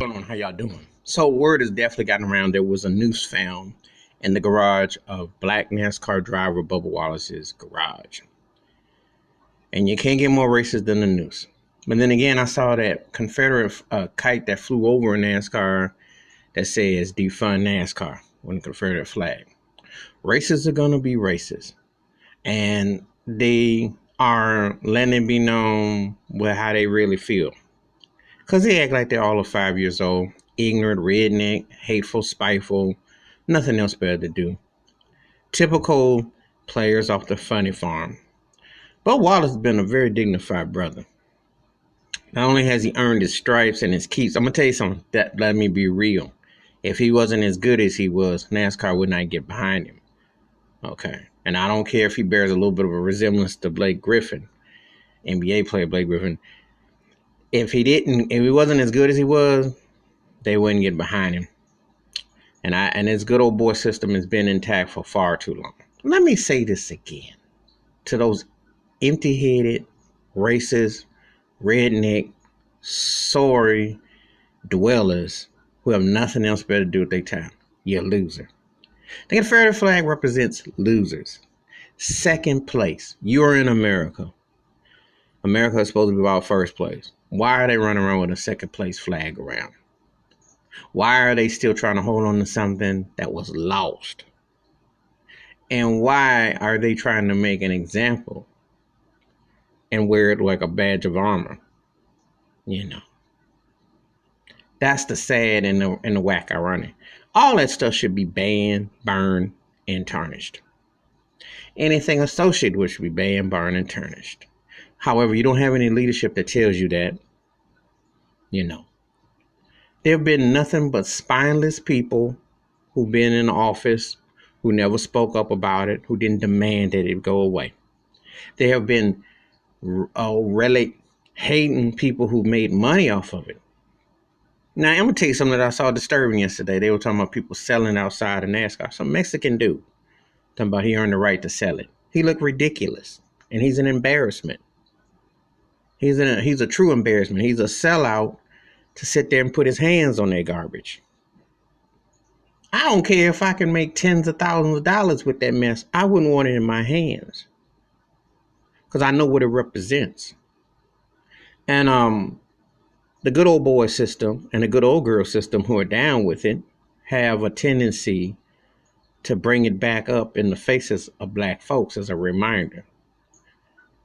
going on? How y'all doing? So word has definitely gotten around. There was a noose found in the garage of black NASCAR driver Bubba Wallace's garage. And you can't get more racist than the noose. But then again, I saw that Confederate kite that flew over NASCAR that says defund NASCAR with a Confederate flag. Racists are going to be racist. And they are letting it be known with how they really feel. Because they act like they're all of 5 years old, ignorant, redneck, hateful, spiteful, nothing else better to do. Typical players off the funny farm. But Wallace has been a very dignified brother. Not only has he earned his stripes and his keeps, I'm going to tell you something, that let me be real. If he wasn't as good as he was, NASCAR would not get behind him. Okay. And I don't care if he bears a little bit of a resemblance to Blake Griffin, NBA player Blake Griffin. If he wasn't as good as he was, they wouldn't get behind him. And his good old boy system has been intact for far too long. Let me say this again to those empty-headed, racist, redneck, sorry dwellers who have nothing else better to do with their time. You're a loser. The Confederate flag represents losers. Second place. You're in America. America is supposed to be about first place. Why are they running around with a second place flag around? Why are they still trying to hold on to something that was lost? And why are they trying to make an example and wear it like a badge of honor? You know. That's the sad and the whack irony. All that stuff should be banned, burned, and tarnished. Anything associated with should be banned, burned, and tarnished. However, you don't have any leadership that tells you that. You know. There have been nothing but spineless people who've been in office, who never spoke up about it, who didn't demand that it go away. There have been relic hating people who made money off of it. Now, I'm going to tell you something that I saw disturbing yesterday. They were talking about people selling outside of NASCAR. Some Mexican dude talking about he earned the right to sell it. He looked ridiculous, and he's an embarrassment. He's a true embarrassment. He's a sellout to sit there and put his hands on that garbage. I don't care if I can make tens of thousands of dollars with that mess. I wouldn't want it in my hands because I know what it represents. And the good old boy system and the good old girl system who are down with it have a tendency to bring it back up in the faces of black folks as a reminder.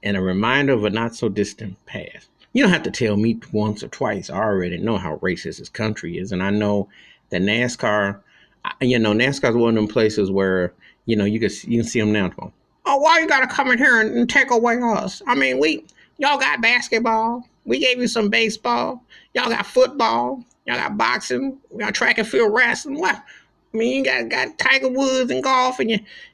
And a reminder of a not so distant past. You don't have to tell me once or twice. I already know how racist this country is. And I know that NASCAR is one of them places where, you can see them now. Oh, why you got to come in here and take away us? I mean, y'all got basketball. We gave you some baseball. Y'all got football. Y'all got boxing. We got track and field wrestling. What? I mean, you got Tiger Woods and golf, and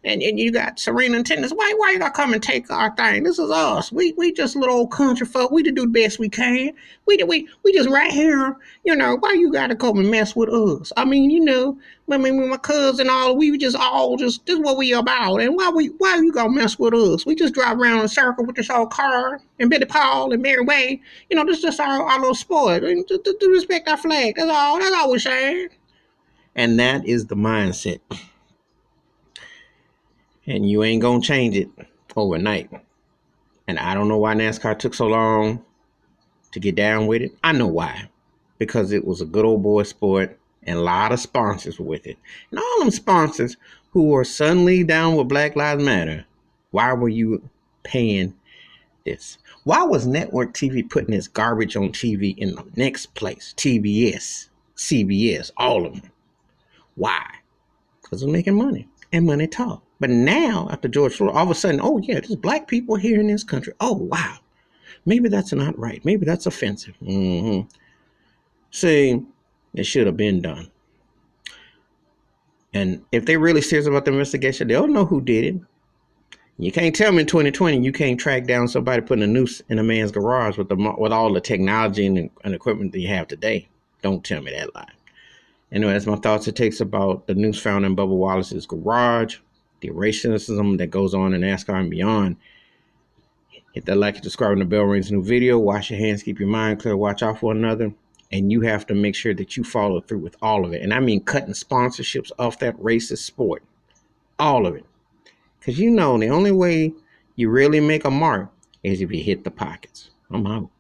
you got Serena and tennis. Why you gotta come and take our thing? This is us. We just little old country folk. We to do the best we can. We just right here. Why you gotta come and mess with us? I mean, my cousin and all, we just this is what we about. And why you gonna mess with us? We just drive around in a circle with this old car and Billy Paul and Mary Way. This is just our little sport. And to respect our flag. That's all we're saying. And that is the mindset. And you ain't going to change it overnight. And I don't know why NASCAR took so long to get down with it. I know why. Because it was a good old boy sport and a lot of sponsors with it. And all them sponsors who were suddenly down with Black Lives Matter, why were you paying this? Why was network TV putting this garbage on TV in the next place? TBS, CBS, all of them. Why? Because they're making money and money talk. But now, after George Floyd, all of a sudden, oh yeah, there's black people here in this country. Oh wow, maybe that's not right. Maybe that's offensive. See, it should have been done. And if they really serious about the investigation, they'll know who did it. You can't tell me in 2020 you can't track down somebody putting a noose in a man's garage with all the technology and equipment that you have today. Don't tell me that lie. Anyway, that's my thoughts and takes about the news found in Bubba Wallace's garage, the racism that goes on in NASCAR and beyond. Hit that like and subscribe when the bell rings. New video. Wash your hands. Keep your mind clear. Watch out for one another. And you have to make sure that you follow through with all of it. And I mean cutting sponsorships off that racist sport. All of it. Because the only way you really make a mark is if you hit the pockets. I'm out.